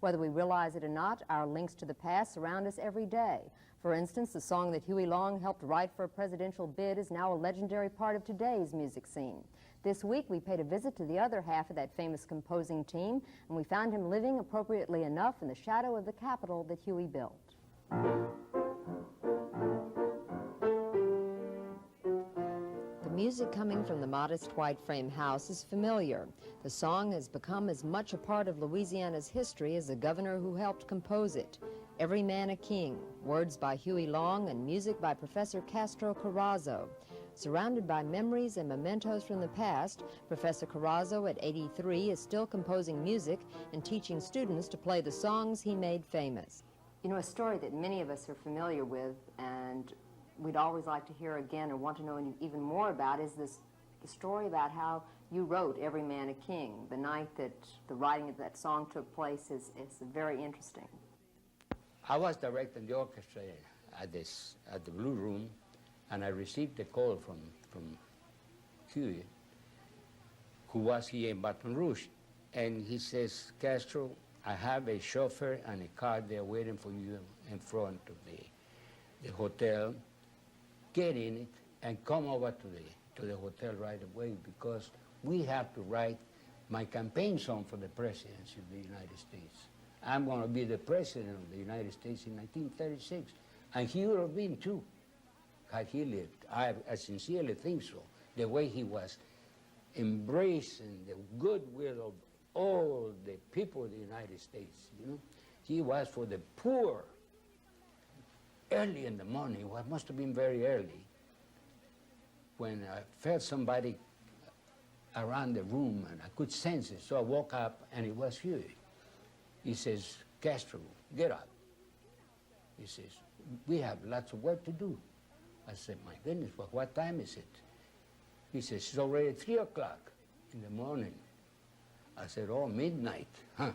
Whether we realize it or not, our links to the past surround us every day. For instance, the song that Huey Long helped write for a presidential bid is now a legendary part of today's music scene. This week, we paid a visit to the other half of that famous composing team, and we found him living appropriately enough in the shadow of the Capitol that Huey built. The music coming from the modest white frame house is familiar. The song has become as much a part of Louisiana's history as the governor who helped compose it. Every Man a King, words by Huey Long and music by Professor Castro Carazo. Surrounded by memories and mementos from the past, Professor Carazo at 83 is still composing music and teaching students to play the songs he made famous. You know, a story that many of us are familiar with and we'd always like to hear again or want to know even more about is the story about how you wrote Every Man a King. The night that the writing of that song took place is very interesting. I was directing the orchestra at the Blue Room, and I received a call from Huey, who was here in Baton Rouge, and he says, Castro, I have a chauffeur and a car there waiting for you in front of the hotel. Get in it and come over to the hotel right away, because we have to write my campaign song for the presidency of the United States. I'm going to be the president of the United States in 1936, and he would have been too, had he lived. I sincerely think so. The way he was embracing the goodwill of all the people of the United States, you know. He was for the poor. Early in the morning, well, it must have been very early, when I felt somebody around the room, and I could sense it, so I woke up, and it was Huey. He says, Castro, get up. He says, we have lots of work to do. I said, my goodness, but what time is it? He says, it's already 3 o'clock in the morning. I said, oh, midnight, huh?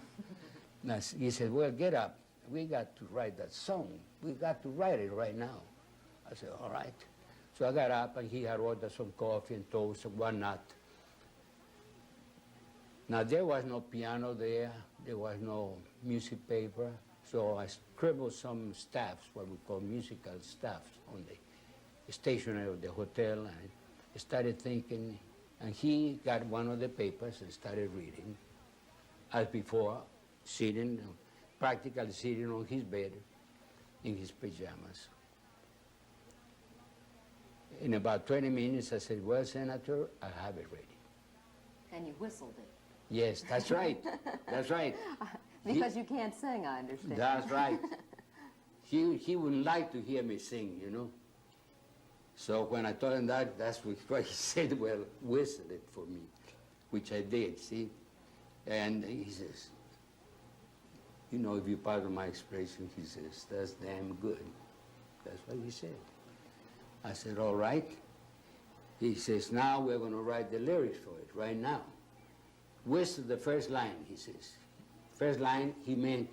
He said, well, get up. We got to write that song. We got to write it right now. I said, all right. So I got up, and he had ordered some coffee and toast and whatnot. Now, there was no piano there. There was no music paper. So I scribbled some staffs, what we call musical staffs, on the stationery of the hotel, and I started thinking, and he got one of the papers and started reading, as before, sitting, practically sitting on his bed in his pajamas. In about 20 minutes, I said, well, Senator, I have it ready. And you whistled it. Yes, that's right. That's right. Because you can't sing, I understand. That's right. He wouldn't like to hear me sing, you know. So when I told him that, that's what he said, well, whistle it for me, which I did, see. And he says, you know, if you pardon my expression, he says, that's damn good. That's what he said. I said, all right. He says, now we're going to write the lyrics for it, right now. Whistle the first line, he says. First line, he meant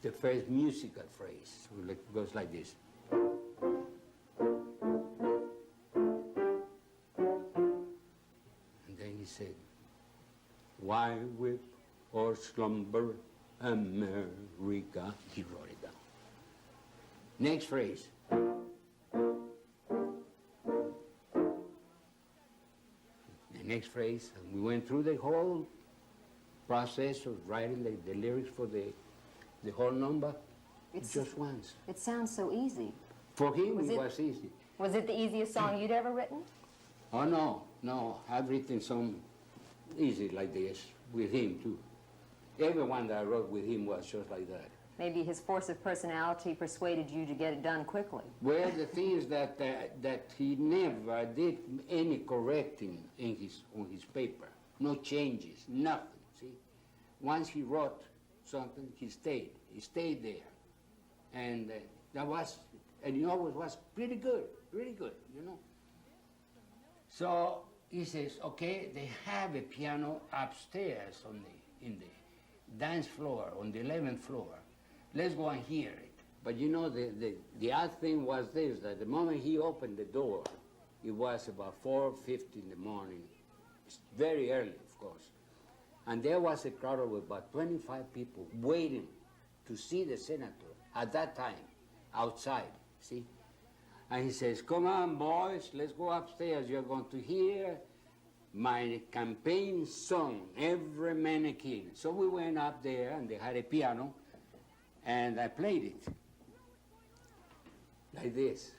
the first musical phrase. So it goes like this. And then he said, why whip or slumber, America? He wrote it down. Next phrase. The next phrase, and we went through the whole process of writing the lyrics for the whole number just once. It sounds so easy. For him, it was easy. Was it the easiest song you'd ever written? Oh, no. I've written some easy like this with him, too. Every one that I wrote with him was just like that. Maybe his force of personality persuaded you to get it done quickly. Well, the thing is that he never did any correcting on his paper. No changes, nothing, see? Once he wrote something, he stayed there. And that was, and he always was pretty good, you know? So he says, okay, they have a piano upstairs in the dance floor, on the 11th floor. Let's go and hear it. But you know, the odd thing was this, that the moment he opened the door, it was about 4:50 in the morning. It's very early, of course. And there was a crowd of about 25 people waiting to see the senator at that time, outside, see? And he says, come on, boys, let's go upstairs. You're going to hear my campaign song, Every Man a King. So we went up there, and they had a piano, and I played it like this.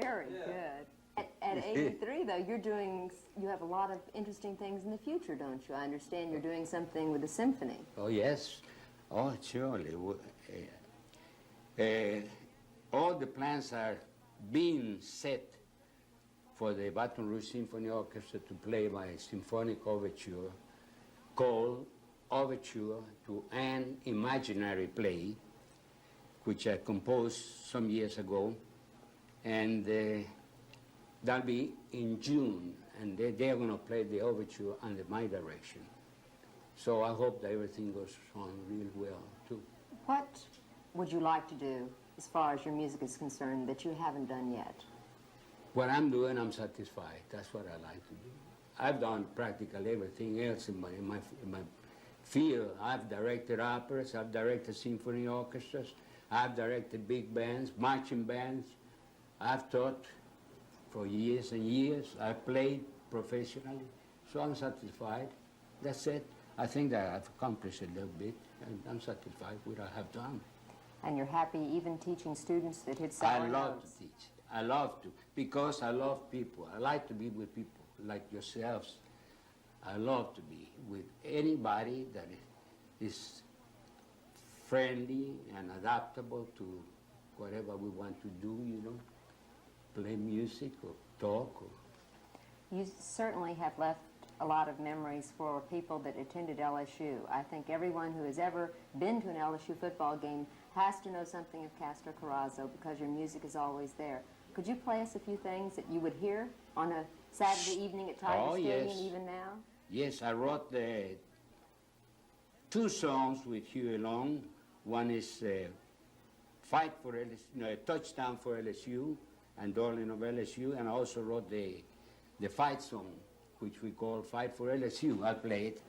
Very good. At 83, though, you have a lot of interesting things in the future, don't you? I understand you're doing something with the symphony. Oh, yes. Oh, surely. All the plans are being set for the Baton Rouge Symphony Orchestra to play my symphonic overture called Overture to an Imaginary Play, which I composed some years ago. And that'll be in June, and they're going to play the overture under my direction. So I hope that everything goes on real well, too. What would you like to do, as far as your music is concerned, that you haven't done yet? What I'm doing, I'm satisfied. That's what I like to do. I've done practically everything else in my field. I've directed operas, I've directed symphony orchestras, I've directed big bands, marching bands. I've taught for years and years. I've played professionally, so I'm satisfied. That's it. I think that I've accomplished a little bit, and I'm satisfied with what I have done. And you're happy even teaching students that hit sour I love notes? to teach. I love to, because I love people. I like to be with people like yourselves. I love to be with anybody that is friendly and adaptable to whatever we want to do, you know. Play music or talk. You certainly have left a lot of memories for people that attended LSU. I think everyone who has ever been to an LSU football game has to know something of Castro Carazo, because your music is always there. Could you play us a few things that you would hear on a Saturday evening at Tiger Stadium, yes. even now? Yes, I wrote two songs with Huey Long. One is Fight for LSU, Touchdown for LSU, and Darling of LSU, and I also wrote the fight song, which we call Fight for LSU. I'll play it.